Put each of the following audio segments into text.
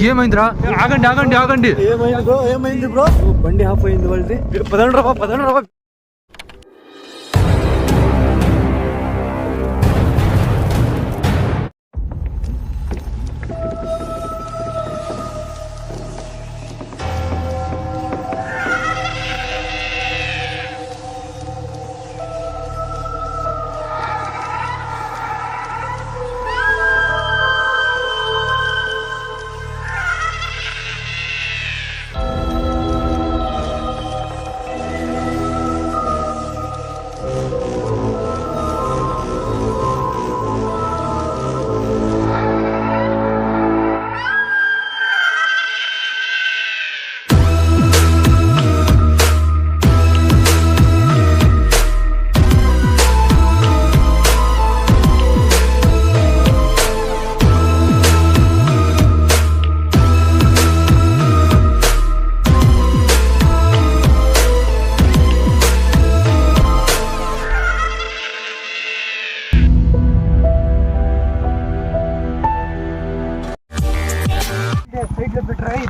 ఏమైందిరా? ఆగండి ఆగండి ఆగండి. ఏమైంది బ్రో? బండి ఆఫ్ అయింది వాళ్ళది. పదండి రా.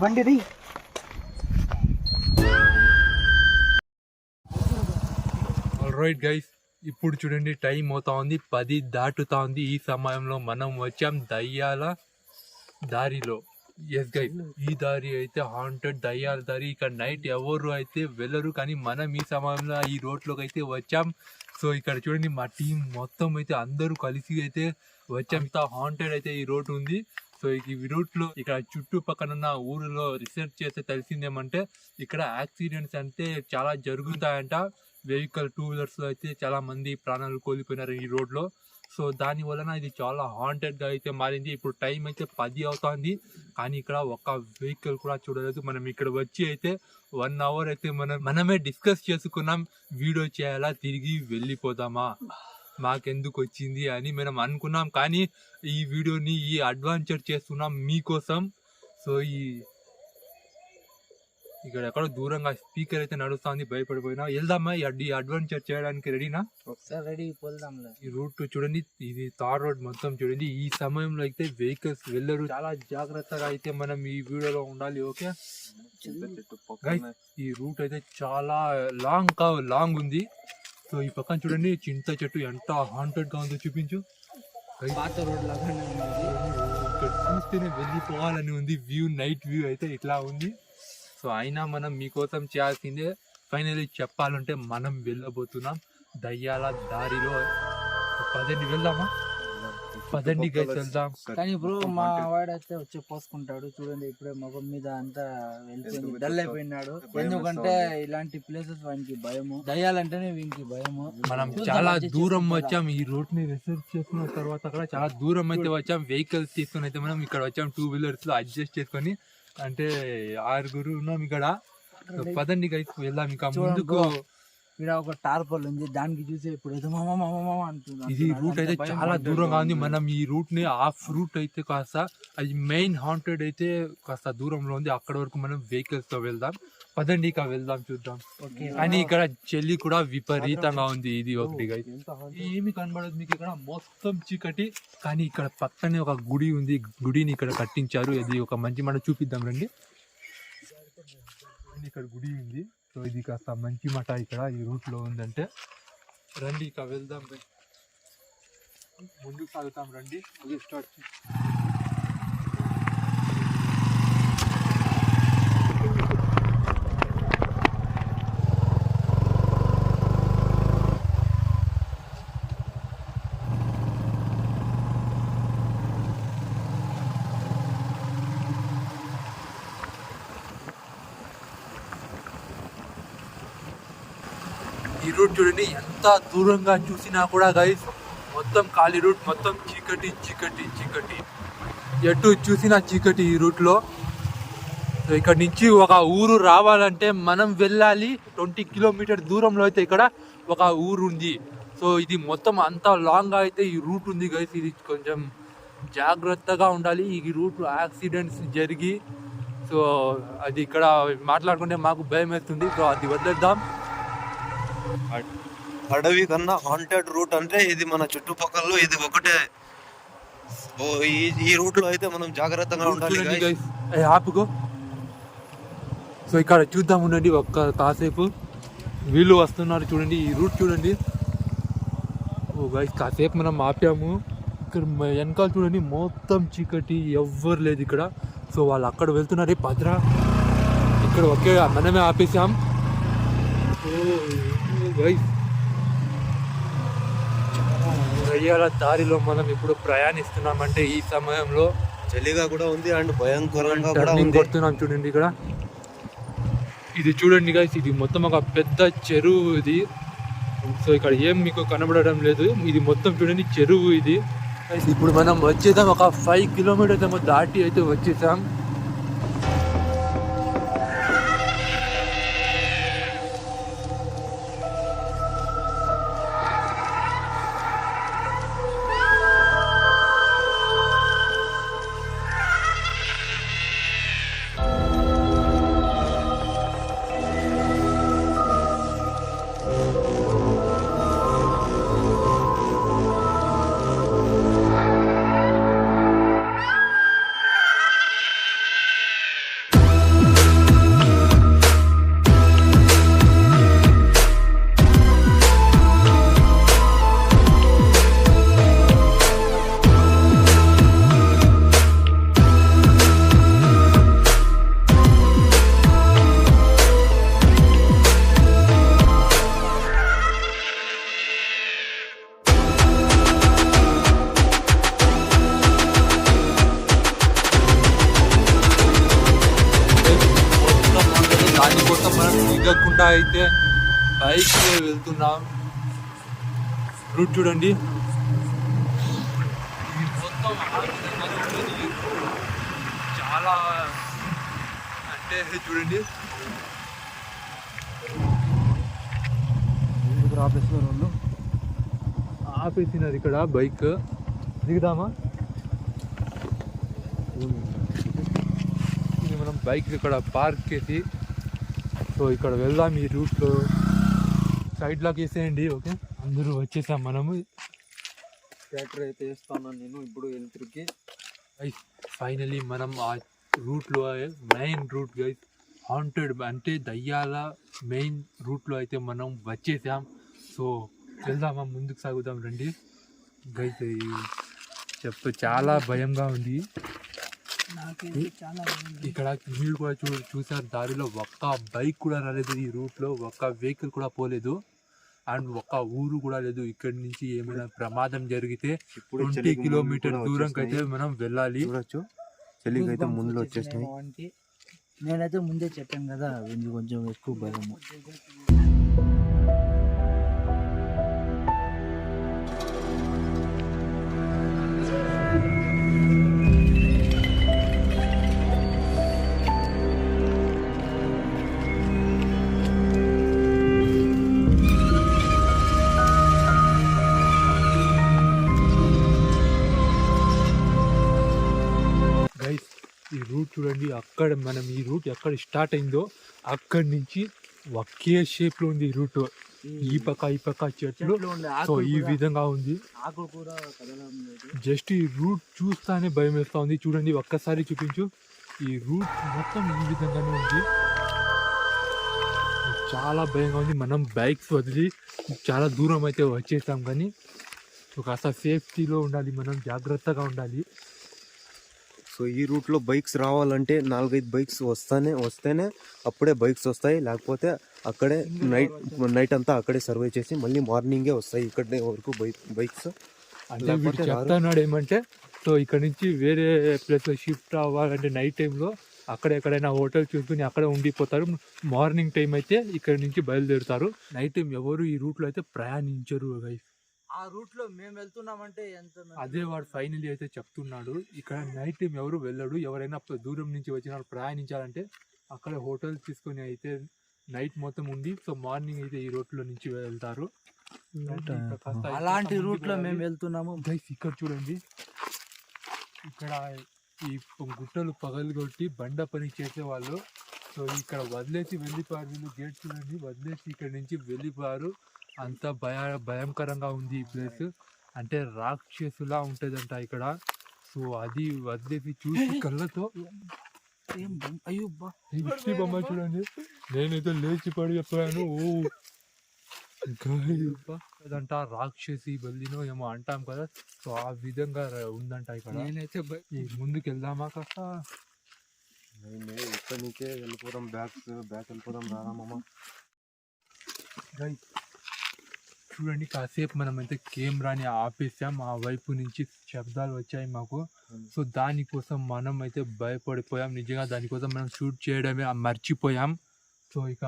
బండిది ఆల్రైట్ గైస్, ఇప్పుడు చూడండి టైం అవుతా ఉంది, 10 దాటుతా ఉంది. ఈ సమయంలో మనం వచ్చాం దయ్యాల దారిలో. ఎస్ గైస్, ఈ దారి అయితే హాంటెడ్ దయ్యాల దారి. ఇక్కడ నైట్ ఎవరు అయితే వెళ్ళరు, కానీ మనం ఈ సమయంలో ఈ రోడ్లోకి అయితే వచ్చాం. సో ఇక్కడ చూడండి మా టీం మొత్తం అయితే అందరూ కలిసి అయితే వచ్చాం. ఇంత హాంటెడ్ అయితే ఈ రోడ్ ఉంది. సో ఈ రూట్ లో ఇక్కడ చుట్టుపక్కల ఉన్న ఊరిలో రీసెర్చ్ చేస్తే తెలిసిందేమంటే ఇక్కడ యాక్సిడెంట్స్ అంటే చాలా జరుగుతాయంట. వెహికల్ 2 వీలర్స్ లో అయితే చాలా మంది ప్రాణాలు కోల్పోయినారు ఈ రోడ్ లో. సో దాని వలన ఇది చాలా హాంటెడ్ గా అయితే మారింది. ఇప్పుడు టైం అయితే 10 అవుతుంది, కానీ ఇక్కడ ఒక్క వెహికల్ కూడా చూడలేదు. మనం ఇక్కడ వచ్చి అయితే 1 అవర్ అయితే మనమే డిస్కస్ చేసుకున్నాం, వీడియో చేయాలా తిరిగి వెళ్ళిపోదామా, మాకెందుకు వచ్చింది అని మనం అనుకున్నాం. కానీ ఈ వీడియోని ఈ అడ్వెంచర్ చేస్తున్నాం మీకోసం. సో ఇక్కడ ఎక్కడో దూరంగా స్పీకర్ అయితే నడుస్తుంది, భయపడిపోయినా. వెళ్దామా ఈ అడ్వెంచర్ చేయడానికి? రెడీనా? రెడీ. ఈ రూట్ చూడండి, ఇది తార్ రోడ్ మొత్తం చూడండి. ఈ సమయంలో అయితే వెహికల్స్ వెళ్ళరు, చాలా జాగ్రత్తగా అయితే మనం ఈ వీడియోలో ఉండాలి. ఓకే గైస్, ఈ రూట్ అయితే చాలా లాంగ్ ఉంది. సో ఈ పక్కన చూడండి చింత చెట్టు ఎంత హాంటెడ్ గా ఉందో చూపించు. పాత రోడ్ లాగా ఇక్కడ చూస్తేనే వెళ్ళిపోవాలని ఉంది. నైట్ వ్యూ అయితే ఇట్లా ఉంది. సో అయినా మనం మీకోసం చేయాల్సిందే. ఫైనల్లీ చెప్పాలంటే మనం వెళ్ళబోతున్నాం దయ్యాల దారిలో. పదండి వెళ్దామా? పదండి గైస్ వెళ్దాం. కానీ బ్రో మా వాడైతే వచ్చి పోసుకుంటాడు చూడండి. ఇప్పుడే ముఖం మీద అంతా వెళ్ళిపోయింది, డల్ అయిపోయినాడు. ఎందుకంటే ఇలాంటి ప్లేసెస్ వానికి భయము, దయ్యాలంటేనే వీనికి భయము. మనం చాలా దూరం వచ్చాం. ఈ రోడ్ ని రీసెర్చ్ చేసిన తర్వాత కూడా చాలా దూరం అయితే వచ్చాం. వెహికల్స్ తీసుకుని అయితే మనం ఇక్కడ వచ్చాం 2 వీలర్స్ లో అడ్జస్ట్ చేసుకొని. అంటే 6 ఉన్నాం ఇక్కడ. పదండి గైస్ వెళ్దాం. ఇంకా ముందుకు ఇక్కడ ఒక టార్పల్ ఉంది, దానికి చూసి ఇప్పుడు అంటున్నాం. ఇది రూట్ అయితే చాలా దూరంగా ఉంది. మనం ఈ రూట్ ని ఆఫ్ రూట్ అయితే కాస్త అది మెయిన్ హాంటెడ్ అయితే కాస్త దూరంలో ఉంది. అక్కడ వరకు మనం వెహికల్స్ తో వెళ్దాం. పదండి ఇక వెళ్దాం, చూద్దాం. కానీ ఇక్కడ చెల్లి కూడా విపరీతంగా ఉంది. ఇది ఒకటి గైస్, ఏమి కనబడదు మీకు ఇక్కడ, మొత్తం చీకటి. కానీ ఇక్కడ పక్కనే ఒక గుడి ఉంది, గుడిని ఇక్కడ కట్టించారు. ఇది ఒక మంచి మనం చూపిద్దాం రండి. ఇక్కడ గుడి ఉంది. సో ఇది కాస్త మంచి మఠ ఇక్కడ ఈ రూట్ లో ఉందంటే. రండి ఇక వెళ్దాం, ముందుకు సాగుతాం. రండి స్టార్ట్. ఈ రూట్ చూడండి, ఎంత దూరంగా చూసినా కూడా గైస్ మొత్తం ఖాళీ రూట్, మొత్తం చీకటి చీకటి చీకటి, ఎటు చూసినా చీకటి ఈ రూట్లో. ఇక్కడ నుంచి ఒక ఊరు రావాలంటే మనం వెళ్ళాలి 20 కిలోమీటర్ దూరంలో అయితే ఇక్కడ ఒక ఊరు ఉంది. సో ఇది మొత్తం అంతా లాంగ్ అయితే ఈ రూట్ ఉంది గైస్. ఇది కొంచెం జాగ్రత్తగా ఉండాలి. ఈ రూట్ యాక్సిడెంట్స్ జరిగి, సో అది ఇక్కడ మాట్లాడుకుంటే మాకు భయం వేస్తుంది. సో అది వదిలేద్దాం. అడవి కన్నా హాంటెడ్ రూట్ అంటే ఇది మన చుట్టుపక్కల ఇది ఒకటే. ఓ ఈ రూట్ లో అయితే మనం జాగ్రత్తగా ఉండాలి చూడండి guys. గైస్, ఆపుకో. సో ఇక్కడ చూద్దాం ఉండండి ఒక్క కాసేపు. వీళ్ళు వస్తున్నారు చూడండి, ఈ రూట్ చూడండి. ఓ గైస్, కాసేపు మనం ఆపాము. ఇక్కడ వెనకాల చూడండి మొత్తం చీకటి, ఎవ్వరు లేదు ఇక్కడ. సో వాళ్ళు అక్కడ వెళ్తున్నారు. భద్ర ఇక్కడ ఒకే మనమే ఆపేసాం. ఓ గైస్, దయ్యాల దారిలో మనం ఇప్పుడు ప్రయాణిస్తున్నామంటే ఈ సమయంలో చలిగా కూడా ఉంది అండ్ భయంకరంగా కూడా టర్నింగ్ ఉంది. కొడుతున్నాం చూడండి ఇక్కడ. ఇది చూడండి గైస్, ఇది మొత్తం ఒక పెద్ద చెరువు ఇది. సో ఇక్కడ ఏం మీకు కనబడడం లేదు, ఇది మొత్తం చూడండి చెరువు ఇది. ఇప్పుడు మనం వచ్చేసాం, ఒక 5 కిలోమీటర్స్ ఏమో దాటి అయితే వచ్చేసాం. దానికోసం మనం దిగకుండా అయితే బైక్ వెళ్తున్నాం. రూట్ చూడండి, ఇది మొత్తం ఆ విధంగా ఉంటుంది. చాలా అంటే చూడండి, ఆపేసినారు ఇక్కడ బైక్. దిగుదామా? ఇది మనం బైక్ ఇక్కడ పార్క్ చేసి, సో ఇక్కడ వెళ్దాం. ఈ రూట్లో సైడ్ లాక్ వేసేయండి. ఓకే, అందరూ వచ్చేసాం మనము. ట్రాక్టర్ అయితే వేస్తాను నేను ఇప్పుడు ఎలక్ట్రిక్కి. ఫైనలీ మనం ఆ రూట్లో, మెయిన్ రూట్ గైస్, హాంటెడ్ అంటే దయ్యాల మెయిన్ రూట్లో అయితే మనం వచ్చేసాం. సో వెళ్దామా, ముందుకు సాగుదాం రండి గైస్. చాలా భయంగా ఉంది ఇక్కడ. మీరు కూడా చూసారు, దారిలో ఒక్క బైక్ కూడా రాలేదు, ఈ రూట్లో ఒక్క వెహికల్ కూడా పోలేదు, అండ్ ఒక్క ఊరు కూడా లేదు. ఇక్కడి నుంచి ఏమైనా ప్రమాదం జరిగితే 20 కిలోమీటర్ దూరంకి అయితే మనం వెళ్ళాలి. చూడొచ్చు, చలికి అయితే ముందు వచ్చేసినాయి. నేనైతే ముందే చెప్పాను కదా, కొంచెం ఎక్కువ భయము. గైస్, ఈ రూట్ చూడండి, అక్కడ మనం ఈ రూట్ ఎక్కడ స్టార్ట్ అయిందో అక్కడి నుంచి ఒకే షేప్ లో ఉంది ఈ రూట్. ఈ పక్క చెట్లు, సో ఈ విధంగా ఉంది. జస్ట్ ఈ రూట్ చూస్తానే భయం వేస్తా ఉంది. చూడండి, ఒక్కసారి చూపించు. ఈ రూట్ మొత్తం ఈ విధంగానే ఉంది, చాలా భయంగా ఉంది. మనం బైక్స్ వదిలి చాలా దూరం అయితే వచ్చేసాం, కానీ కాస్త సేఫ్టీలో ఉండాలి, మనం జాగ్రత్తగా ఉండాలి. సో ఈ రూట్లో బైక్స్ రావాలంటే 4-5 బైక్స్ వస్తేనే అప్పుడే బైక్స్ వస్తాయి. లేకపోతే అక్కడే నైట్ అంతా అక్కడే సర్వే చేసి మళ్ళీ మార్నింగే వస్తాయి ఇక్కడే వరకు బైక్స్. అంటే వీడు చెప్తున్నాడు ఏమంటే, సో ఇక్కడ నుంచి వేరే ప్లేస్లో షిఫ్ట్ అవ్వాలంటే నైట్ టైంలో అక్కడ ఎక్కడైనా హోటల్ చూసుకుని అక్కడ ఉండిపోతారు. మార్నింగ్ టైం అయితే ఇక్కడ నుంచి బయలుదేరుతారు. నైట్ టైం ఎవరు ఈ రూట్లో అయితే ప్రయాణించరు గైస్. ఆ రూట్ లో మేము వెళ్తున్నామంటే ఎంత, అదే వాడు ఫైనలీ అయితే చెప్తున్నాడు. ఇక్కడ నైట్ టైం ఎవరు వెళ్ళడు. ఎవరైనా దూరం నుంచి వచ్చిన వాళ్ళు ప్రయాణించాలంటే అక్కడ హోటల్ తీసుకొని అయితే నైట్ మొత్తం ఉండి, సో మార్నింగ్ అయితే ఈ రూట్లో నుంచి వెళ్తారు. అలాంటి రూట్ లో మేము వెళ్తున్నాము గైస్. ఇక్కడ చూడండి, ఇక్కడ ఈ గుట్టలు పగలగొట్టి బండ పని చేసేవాళ్ళు. సో ఇక్కడ వదిలేసి వెళ్ళిపోయారు వీళ్ళు. గేట్ చూడండి, వదిలేసి ఇక్కడ నుంచి వెళ్ళిపోయారు. అంత భయంకరంగా ఉంది ఈ ప్లేస్. అంటే రాక్షసులా ఉంటుందంట ఇక్కడ. సో సో అది వదిలేసి చూసి కళ్ళతో అయ్యో బా ఇచ్చి బొమ్మ చూడండి. నేనైతే లేచి పడిపోయాను. ఓ అదంట రాక్షసి బల్లినో ఏమో అంటాం కదా, సో ఆ విధంగా ఉందంట ఇక్కడ. నేనైతే ముందుకు వెళ్దామా కాస్త? ఇక్కడ నుంచే వెళ్ళిపోదాం, బ్యాక్ వెళ్ళిపోదాం రామమ్మ. చూడండి కాసేపు మనం అయితే కెమెరాని ఆపేసాం, ఆ వైపు నుంచి శబ్దాలు వచ్చాయి మాకు. సో దానికోసం మనం అయితే భయపడిపోయాం. నిజంగా దానికోసం మనం షూట్ చేయడమే మర్చిపోయాం. సో ఇక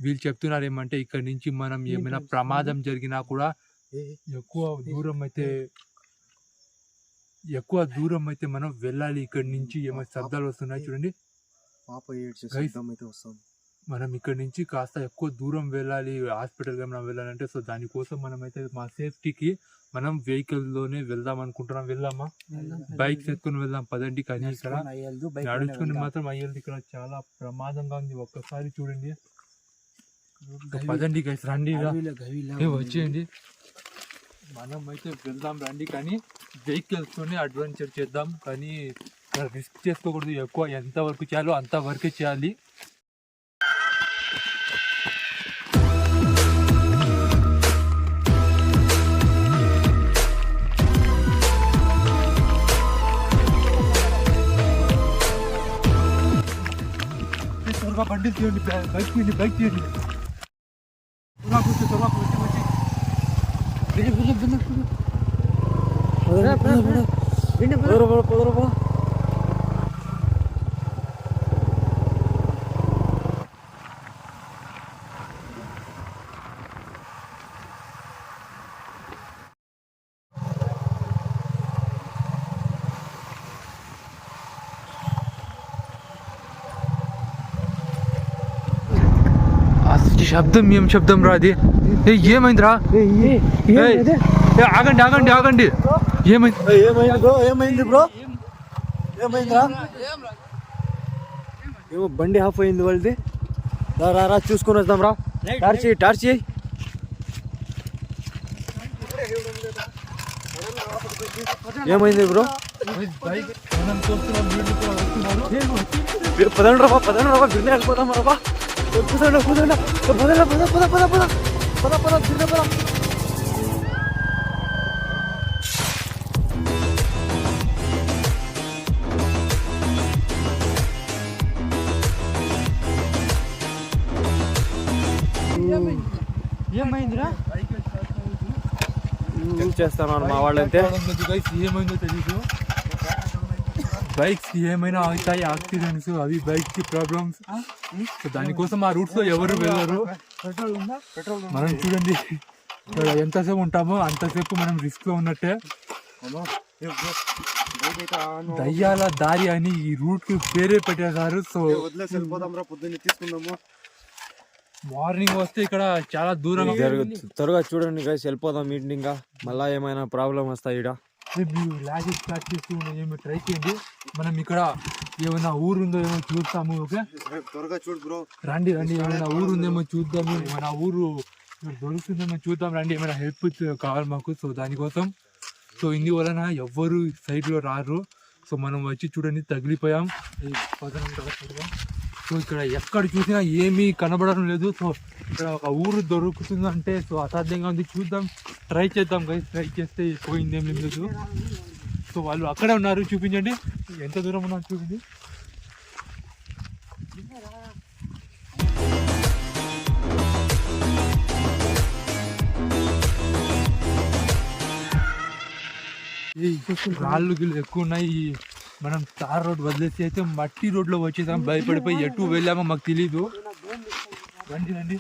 వీళ్ళు చెప్తున్నారు ఏమంటే ఇక్కడ నుంచి మనం ఏమైనా ప్రమాదం జరిగినా కూడా ఎక్కువ దూరం అయితే మనం వెళ్ళాలి. ఇక్కడ నుంచి ఏమైనా శబ్దాలు వస్తున్నాయి చూడండి. పాప అయితే వస్తాం. మనం ఇక్కడ నుంచి కాస్త ఎక్కువ దూరం వెళ్ళాలి, హాస్పిటల్గా మనం వెళ్ళాలంటే. సో దానికోసం మనం అయితే మా సేఫ్టీకి మనం వెహికల్లోనే వెళ్దాం అనుకుంటున్నాం. వెళ్దామా? బైక్స్ ఎత్తుకుని వెళ్దాం పదండి. కానీ ఇక్కడ నడుచుకుని మాత్రం అయ్యేది. ఇక్కడ చాలా ప్రమాదంగా ఉంది. ఒక్కసారి చూడండి. పదండి గైస్, రండి వచ్చేయండి. మనం అయితే వెళ్దాం రండి. కానీ వెహికల్స్తోనే అడ్వెంచర్ చేద్దాం. కానీ రిస్క్ చేసుకోకూడదు ఎక్కువ. ఎంతవరకు చేయాలో అంతవరకే చేయాలి. త్వరగా బండి తీయండి, బైక్ తీయండి. శబ్దం ఏం శబ్దం రా అది? ఏమైందిరా? ఆగండి ఆగండి ఆగండి. ఏమైంది బ్రో? ఏమైందిరా? ఏమో బండి ఆఫ్ అయింది వాళ్ళది. రా చూసుకొని వద్దాం రా. టార్చి ఏమైంది బ్రో? పదండి రా గిన్నె వెళ్ళిపోదాం రా. ఏమైందిరా? ఏం చేస్తాను మా వాళ్ళైతే. ఏమైందో తెలీదు. బైక్స్ ఏమైనా అవుతాయి, యాక్సిడెంట్స్ అవి బైక్స్ కి ప్రాబ్లమ్స్. దానికోసం ఆ రూట్స్ లో ఎవరు వెళ్ళరు. మనం చూడండి ఎంతసేపు ఉంటామో అంతసేపు మనం రిస్క్ లో ఉన్నట్టే. దయ్యాల దారి అని ఈ రూట్ కి పేరే పెట్టేశారు. సో తీసుకుందాము. మార్నింగ్ వస్తే ఇక్కడ చాలా దూరం. త్వరగా చూడండి గైస్, వెళ్ళిపోదాం మీటింగ్. మళ్ళా ఏమైనా ప్రాబ్లం వస్తాయి. లాజిక్ స్టార్ట్ చేస్తూ ఏమో ట్రై చేయండి. మనం ఇక్కడ ఏమైనా ఊరు ఉందో ఏమో చూస్తాము. ఓకే త్వరగా చూడు బ్రో. రండి ఏమైనా ఊరు ఉందేమో చూద్దాము. మన ఊరు దొరుకుతుందేమో చూద్దాం రండి. ఏమైనా హెల్ప్ కావాలి మాకు. సో దానికోసం సో ఇందువలన ఎవ్వరు సైడ్లో రారు. సో మనం వచ్చి చూడండి తగిలిపోయాం. సో ఇక్కడ ఎక్కడ చూసినా ఏమీ కనబడడం లేదు. సో ఇక్కడ ఒక ఊరు దొరుకుతుందంటే సో అసాధ్యంగా ఉంది. చూద్దాం, ట్రై చేద్దాం గైస్. ట్రై చేస్తే పోయిందేం లేదు. సో వాళ్ళు అక్కడే ఉన్నారు, చూపించండి ఎంత దూరం ఉన్నారు చూపించి. రాళ్ళు గిళ్ళు ఎక్కువ ఉన్నాయి. మనం తార్ రోడ్ వదిలేసి అయితే మట్టి రోడ్లో వచ్చేసాం. భయపడిపోయి ఎటు వెళ్ళామో మాకు తెలీదు. రండి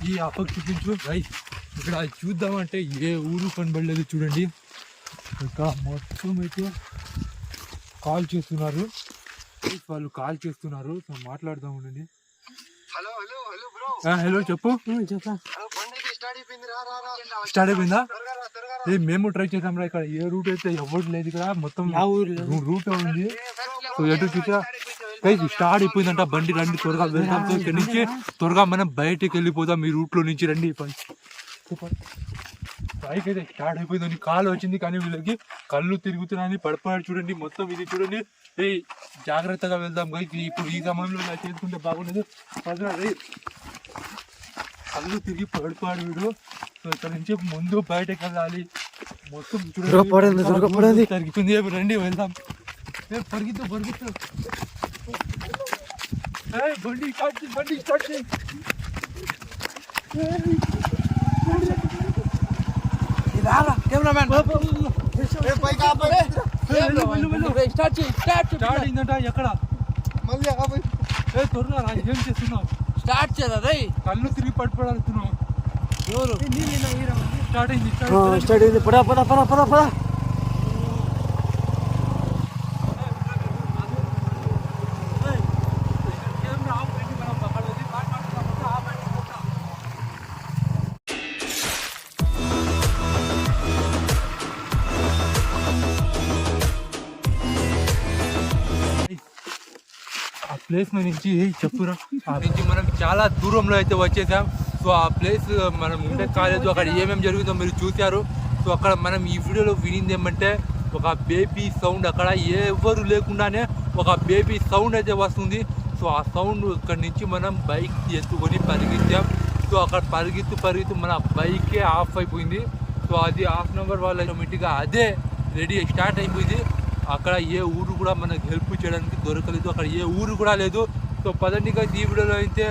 ఈ అప్పకి చూపించు రైట్. ఇక్కడ చూద్దామంటే ఏ ఊరు కనబడలేదు చూడండి. ఇంకా మొత్తం అయితే కాల్ చేస్తున్నారు. సో మాట్లాడదాం ఉండండి. హలో చెప్పు. స్టార్ట్ అయిపోయిందా? మేము ట్రై చేసాం రా. ఇక్కడ ఏ రూట్ అయితే ఎవరు లేదు. ఇక్కడ మొత్తం రూట్ ఉంది. సో ఎటు చూసా స్టార్ట్ అయిపోయిందంట బండి. రండి త్వరగా వెళ్దాం. సో ఇక్కడ నుంచి త్వరగా మనం బయటకు వెళ్ళిపోదాం ఈ రూట్ లో నుంచి. రండి బైక్ అయితే స్టార్ట్ అయిపోయింది, కాలు వచ్చింది కానీ వీళ్ళకి కళ్ళు తిరుగుతున్నాయి, పడిపోయాడు చూడండి మొత్తం. ఇది చూడండి, జాగ్రత్తగా వెళ్దాం గైస్. ఇప్పుడు ఈ సమయంలో ఇలా చేసుకుంటే బాగుండదు. కళ్ళు తిరిగి పడిపోయాడు వీడు. సో ఇక్కడ నుంచి ముందు బయటకు వెళ్ళాలి. మొత్తం చూడండి తగ్గుతుంది. రండి వెళ్దాం. పరిగెత్తు బండి స్టార్ట్ చేయి. స్టార్ట్ అయిందంట. ఎక్కడ త్వరగా రా, ఏం చేస్తున్నావు? స్టార్ట్ చేయరా రే, కళ్ళు తిరిగి పడిపోడుతున్నావు. స్టార్ట్ అయింది. పడా ఆ ప్లేస్ నుంచి చెప్పురా. ఆ నుంచి మనం చాలా దూరంలో అయితే వచ్చేసాం. సో ఆ ప్లేస్ మనం ఉండే కాలేదు, అక్కడ ఏమేమి జరుగుతుందో మీరు చూశారు. సో అక్కడ మనం ఈ వీడియోలో వినింది ఏమంటే ఒక బేబీ సౌండ్, అక్కడ ఎవరు లేకుండానే ఒక బేబీ సౌండ్ అయితే వస్తుంది. సో ఆ సౌండ్ ఇక్కడ నుంచి మనం బైక్ ఎత్తుకొని పరిగెత్తాం. సో అక్కడ పరిగెత్తు మన బైకే ఆఫ్ అయిపోయింది. సో అది హాఫ్ అన్ అవర్ వాళ్ళు ఆటోమేటిక్గా అదే రెడీ స్టార్ట్ అయిపోయింది. అక్కడ ఏ ఊరు కూడా మనకు హెల్ప్ చేయడానికి దొరకలేదు, అక్కడ ఏ ఊరు కూడా లేదు. సో పదండి ఈ వీడియోలో అయితే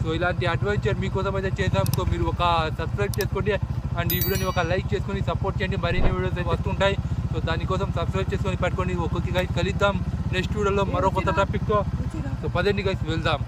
సో ఇలాంటి అడ్వెంచర్ మీకోసం అయితే చేద్దాం. సో మీరు ఒక సబ్స్క్రైబ్ చేసుకోండి అండ్ ఈ వీడియోని ఒక లైక్ చేసుకొని సపోర్ట్ చేయండి. మరిన్ని వీడియోస్ వస్తుంటాయి. సో దానికోసం సబ్స్క్రైబ్ చేసుకొని పట్టుకొని ఒక్కొక్క కలుద్దాం నెక్స్ట్ వీడియోలో మరో కొత్త టాపిక్తో. సో పదండి వెళ్దాం.